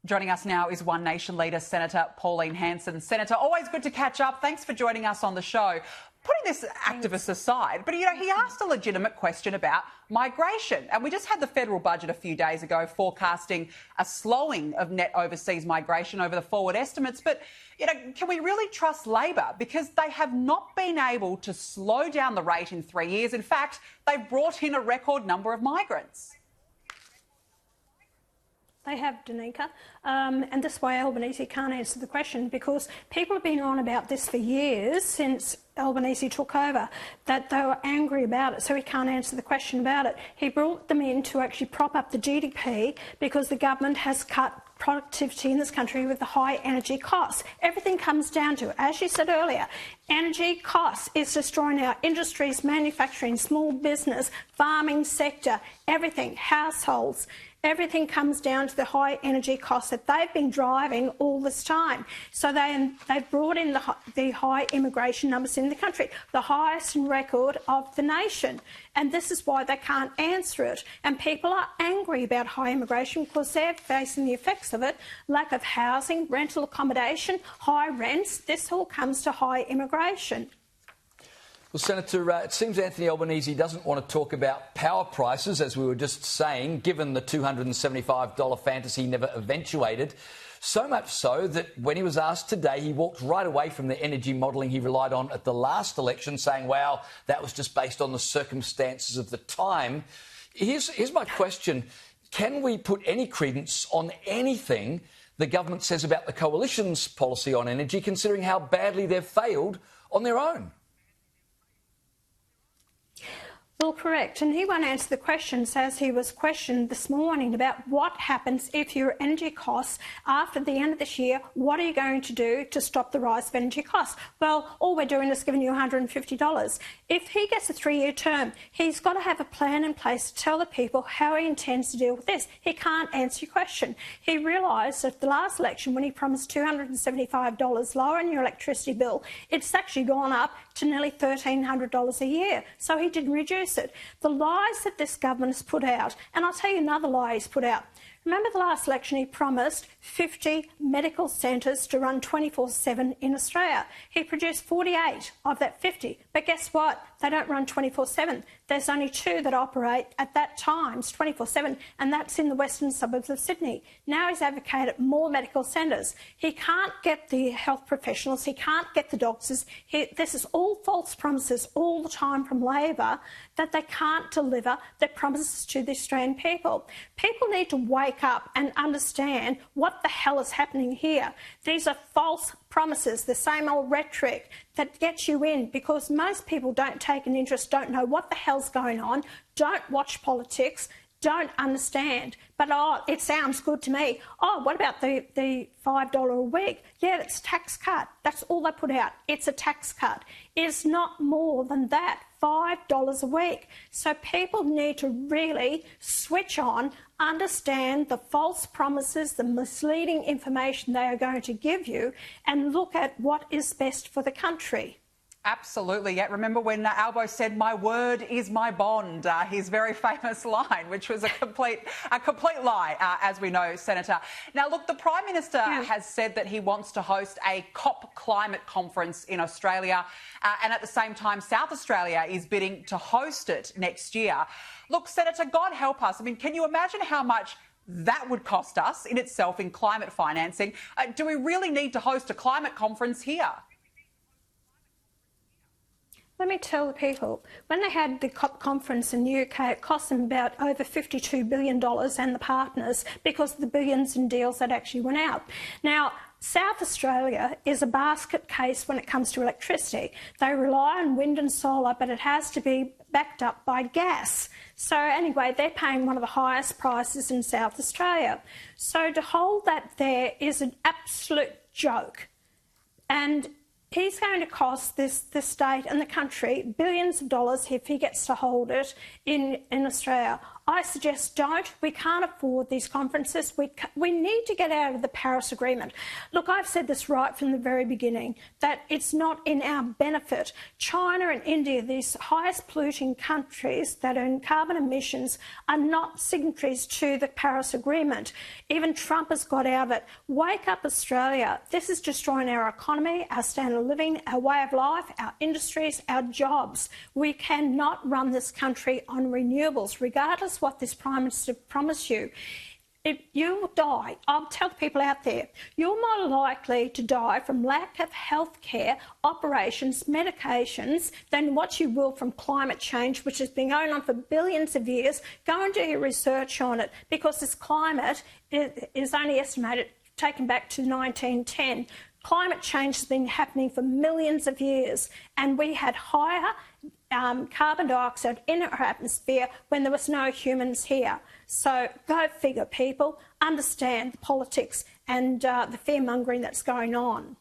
Joining us now is One Nation leader, Senator Pauline Hanson. Senator, always good to catch up. Thanks for joining us on the show. Putting this activist aside, but, he asked a legitimate question about migration. And we just had the federal budget a few days ago forecasting a slowing of net overseas migration over the forward estimates. But, can we really trust Labor? Because they have not been able to slow down the rate in 3 years. In fact, they've brought in a record number of migrants. They have, Danica, and this way Albanese can't answer the question, because people have been on about this for years since Albanese took over, that they were angry about it, so he can't answer the question about it. He brought them in to actually prop up the GDP because the government has cut productivity in this country with the high energy costs. Everything comes down to, as you said earlier, energy costs is destroying our industries, manufacturing, small business, farming sector, everything, households. Everything comes down to the high energy costs that they've been driving all this time. So they've brought in the high immigration numbers in the country, the highest in record of the nation. And this is why they can't answer it. And people are angry about high immigration because they're facing the effects of it. Lack of housing, rental accommodation, high rents. This all comes to high immigration. Well, Senator, it seems Anthony Albanese doesn't want to talk about power prices, as we were just saying, given the $275 fantasy never eventuated. So much so that when he was asked today, he walked right away from the energy modelling he relied on at the last election, saying, wow, that was just based on the circumstances of the time. Here's my question. Can we put any credence on anything the government says about the coalition's policy on energy, considering how badly they've failed on their own? Well, correct. And he won't answer the questions, as he was questioned this morning about what happens if your energy costs after the end of this year, what are you going to do to stop the rise of energy costs? Well, all we're doing is giving you $150. If he gets a 3-year term, he's got to have a plan in place to tell the people how he intends to deal with this. He can't answer your question. He realised at the last election, when he promised $275 lower on your electricity bill, it's actually gone up to nearly $1,300 a year. So he didn't reduce it. The lies that this government has put out, and I'll tell you another lie he's put out. Remember the last election he promised 50 medical centres to run 24/7 in Australia. He produced 48 of that 50. But guess what? They don't run 24/7. There's only 2 that operate at that times 24/7, and that's in the western suburbs of Sydney. Now he's advocated more medical centres. He can't get the health professionals. He can't get the doctors. This is all false promises all the time from Labor that they can't deliver their promises to the Australian people. People need to wake up and understand what the hell is happening here. These are false promises, the same old rhetoric that gets you in, because most people don't take an interest, don't know what the hell's going on, don't watch politics, don't understand. But, it sounds good to me. Oh, what about the $5 a week? Yeah, it's a tax cut. That's all they put out. It's a tax cut. It's not more than that, $5 a week. So people need to really switch on, understand the false promises, the misleading information they are going to give you, and look at what is best for the country. Absolutely. Yeah. Remember when Albo said, "My word is my bond," his very famous line, which was a complete lie, as we know, Senator. Now, look, the Prime Minister has said that he wants to host a COP climate conference in Australia, and at the same time, South Australia is bidding to host it next year. Look, Senator, God help us. I mean, can you imagine how much that would cost us in itself in climate financing? Do we really need to host a climate conference here? Let me tell the people, when they had the COP conference in the UK, it cost them about over $52 billion and the partners, because of the billions in deals that actually went out. Now, South Australia is a basket case when it comes to electricity. They rely on wind and solar, but it has to be backed up by gas. So anyway, they're paying one of the highest prices in South Australia. So to hold that there is an absolute joke. And he's going to cost the state and the country billions of dollars if he gets to hold it in Australia. I suggest don't. We can't afford these conferences. We need to get out of the Paris Agreement. Look, I've said this right from the very beginning, that it's not in our benefit. China and India, these highest polluting countries that earn carbon emissions, are not signatories to the Paris Agreement. Even Trump has got out of it. Wake up, Australia. This is destroying our economy, our standard of living, our way of life, our industries, our jobs. We cannot run this country on renewables, regardless what this Prime Minister promised you. If you die, I'll tell the people out there, you're more likely to die from lack of health care, operations, medications, than what you will from climate change, which has been going on for billions of years. Go and do your research on it, because this climate is only estimated, taken back to 1910. Climate change has been happening for millions of years, and we had higher carbon dioxide in our atmosphere when there was no humans here. So go figure, people. Understand the politics and the fear-mongering that's going on.